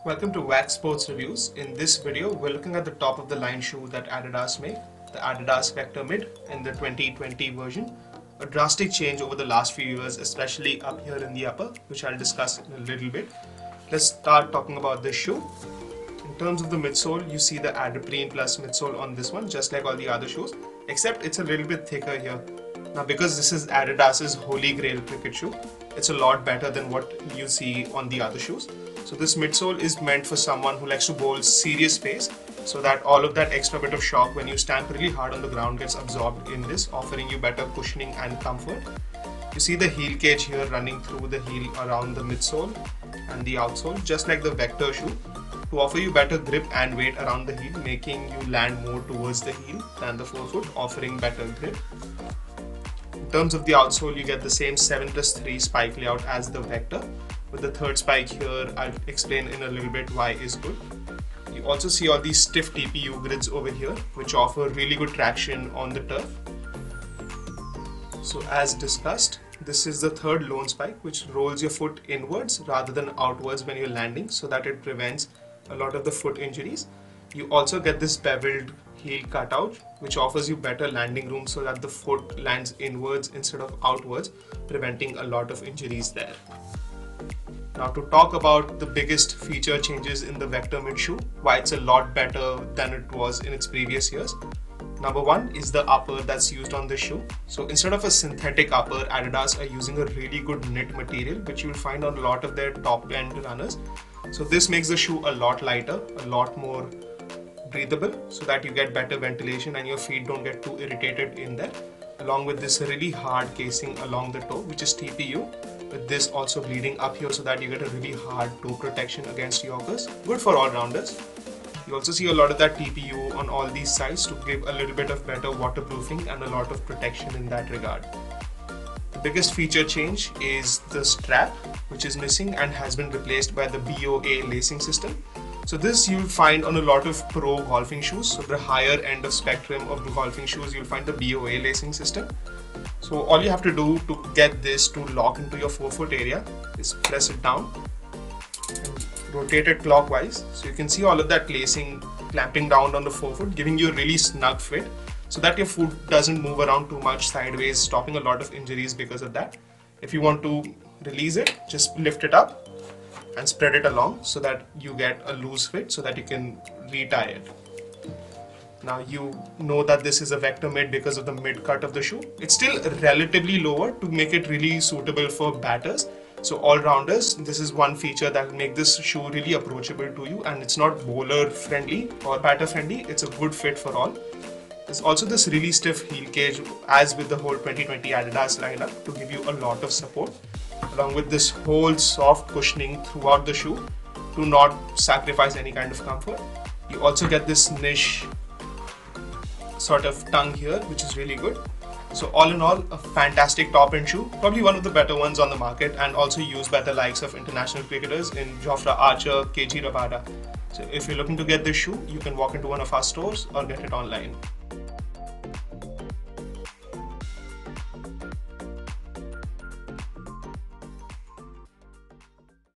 Welcome to Wax Sports Reviews. In this video, we're looking at the top of the line shoe that Adidas make, the Adidas Vector Mid in the 2020 version. A drastic change over the last few years, especially up here in the upper, which I'll discuss in a little bit. Let's start talking about this shoe. In terms of the midsole, you see the Adiprene Plus midsole on this one, just like all the other shoes, except it's a little bit thicker here. Now, because this is Adidas's holy grail cricket shoe, it's a lot better than what you see on the other shoes. So this midsole is meant for someone who likes to bowl serious pace, so that all of that extra bit of shock when you stamp really hard on the ground gets absorbed in this, offering you better cushioning and comfort. You see the heel cage here running through the heel around the midsole and the outsole, just like the Vector shoe, to offer you better grip and weight around the heel, making you land more towards the heel than the forefoot, offering better grip. In terms of the outsole, you get the same 7+3 spike layout as the Vector, with the third spike here. I'll explain in a little bit why is good. You also see all these stiff TPU grids over here, which offer really good traction on the turf. So as discussed, this is the third lone spike, which rolls your foot inwards rather than outwards when you're landing, so that it prevents a lot of the foot injuries. You also get this beveled heel cutout, which offers you better landing room so that the foot lands inwards instead of outwards, preventing a lot of injuries there. Now, to talk about the biggest feature changes in the Vector Mid shoe, why it's a lot better than it was in its previous years. Number one is the upper that's used on this shoe. So instead of a synthetic upper, Adidas are using a really good knit material, which you'll find on a lot of their top end runners. So this makes the shoe a lot lighter, a lot more breathable, so that you get better ventilation and your feet don't get too irritated in there. Along with this really hard casing along the toe, which is TPU, with this also bleeding up here so that you get a really hard toe protection against yorkers. Good for all rounders. You also see a lot of that TPU on all these sides to give a little bit of better waterproofing and a lot of protection in that regard. The biggest feature change is the strap, which is missing and has been replaced by the BOA lacing system. So this you'll find on a lot of pro golfing shoes. So the higher end of spectrum of the golfing shoes, you'll find the BOA lacing system. So all you have to do to get this to lock into your forefoot area is press it down and rotate it clockwise. So you can see all of that lacing clamping down on the forefoot, giving you a really snug fit so that your foot doesn't move around too much sideways, stopping a lot of injuries because of that. If you want to release it, just lift it up and spread it along so that you get a loose fit so that you can retie it. Now you know that this is a Vector Mid because of the mid cut of the shoe. It's still relatively lower to make it really suitable for batters. So all rounders, this is one feature that will make this shoe really approachable to you, and it's not bowler friendly or batter friendly. It's a good fit for all. There's also this really stiff heel cage, as with the whole 2020 Adidas lineup, to give you a lot of support, along with this whole soft cushioning throughout the shoe to not sacrifice any kind of comfort. You also get this niche sort of tongue here, which is really good. So all in all, a fantastic top end shoe, probably one of the better ones on the market, and also used by the likes of international cricketers in Jofra Archer, KG Rabada. So if you're looking to get this shoe, you can walk into one of our stores or get it online.